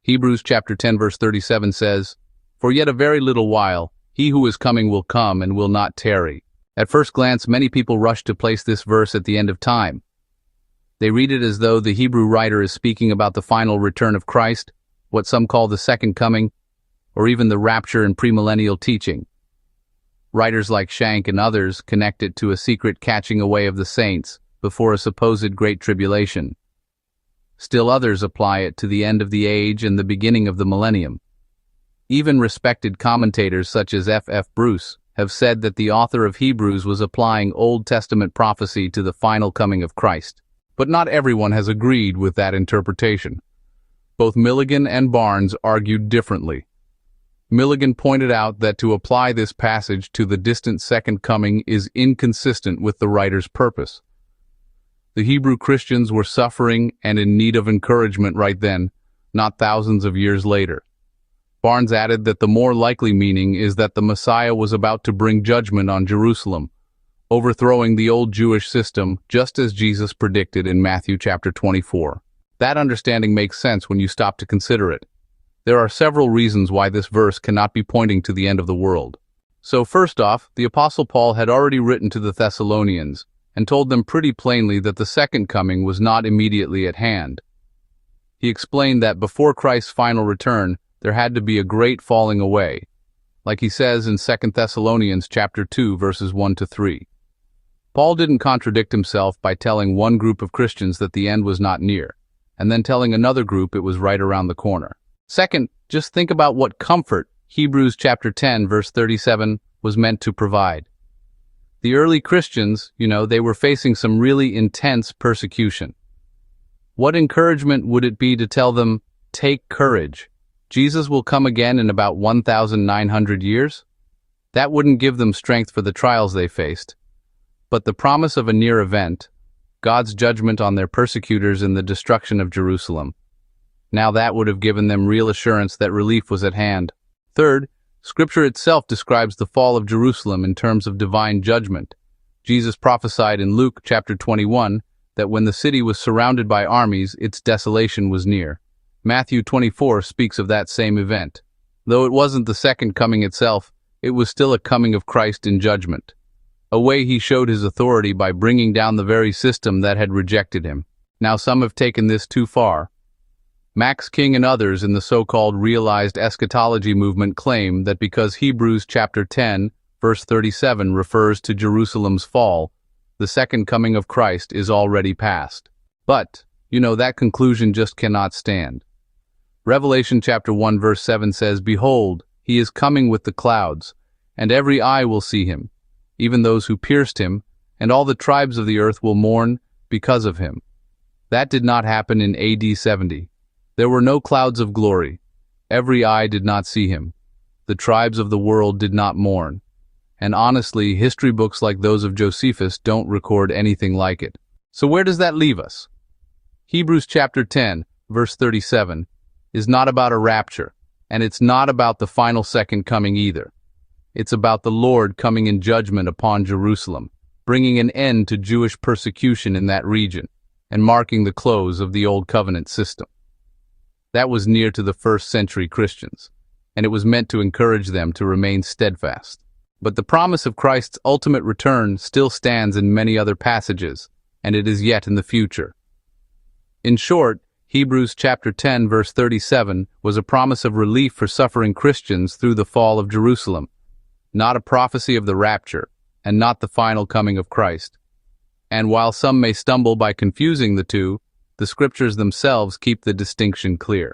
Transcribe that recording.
Hebrews chapter 10 verse 37 says, "For yet a very little while, he who is coming will come and will not tarry." At first glance, many people rush to place this verse at the end of time. They read it as though the Hebrew writer is speaking about the final return of Christ, what some call the second coming, or even the rapture and premillennial teaching. Writers like Shank and others connect it to a secret catching away of the saints before a supposed great tribulation. Still others apply it to the end of the age and the beginning of the millennium. Even respected commentators such as F. Bruce have said that the author of Hebrews was applying Old Testament prophecy to the final coming of Christ. But not everyone has agreed with that interpretation. Both Milligan and Barnes argued differently. Milligan pointed out that to apply this passage to the distant second coming is inconsistent with the writer's purpose. The Hebrew Christians were suffering and in need of encouragement right then, not thousands of years later. Barnes added that the more likely meaning is that the Messiah was about to bring judgment on Jerusalem, overthrowing the old Jewish system just as Jesus predicted in Matthew chapter 24. That understanding makes sense when you stop to consider it. There are several reasons why this verse cannot be pointing to the end of the world. So first off, the Apostle Paul had already written to the Thessalonians and told them pretty plainly that the second coming was not immediately at hand. He explained that before Christ's final return, there had to be a great falling away, like he says in 2 Thessalonians chapter 2 verses 1 to 3. Paul didn't contradict himself by telling one group of Christians that the end was not near, and then telling another group it was right around the corner. Second, just think about what comfort Hebrews chapter 10 verse 37 was meant to provide. The early Christians, they were facing some really intense persecution. What encouragement would it be to tell them, "Take courage. Jesus will come again in about 1,900 years? That wouldn't give them strength for the trials they faced. But the promise of a near event, God's judgment on their persecutors and the destruction of Jerusalem, now that would have given them real assurance that relief was at hand. Third, Scripture itself describes the fall of Jerusalem in terms of divine judgment. Jesus prophesied in Luke chapter 21 that when the city was surrounded by armies, its desolation was near. Matthew 24 speaks of that same event. Though it wasn't the second coming itself, it was still a coming of Christ in judgment. A way he showed his authority by bringing down the very system that had rejected him. Now some have taken this too far. Max King and others in the so-called realized eschatology movement claim that because Hebrews chapter 10, verse 37 refers to Jerusalem's fall, the second coming of Christ is already past. But, that conclusion just cannot stand. Revelation chapter 1 verse 7 says, "Behold, he is coming with the clouds, and every eye will see him, even those who pierced him, and all the tribes of the earth will mourn because of him." That did not happen in AD 70. There were no clouds of glory. Every eye did not see him. The tribes of the world did not mourn. And honestly, history books like those of Josephus don't record anything like it. So where does that leave us? Hebrews chapter 10, verse 37, is not about a rapture, and it's not about the final second coming either. It's about the Lord coming in judgment upon Jerusalem, bringing an end to Jewish persecution in that region, and marking the close of the Old Covenant system. That was near to the first century Christians, and it was meant to encourage them to remain steadfast. But the promise of Christ's ultimate return still stands in many other passages, and it is yet in the future. In short, Hebrews chapter 10 verse 37 was a promise of relief for suffering Christians through the fall of Jerusalem, not a prophecy of the rapture, and not the final coming of Christ. And while some may stumble by confusing the two, the Scriptures themselves keep the distinction clear.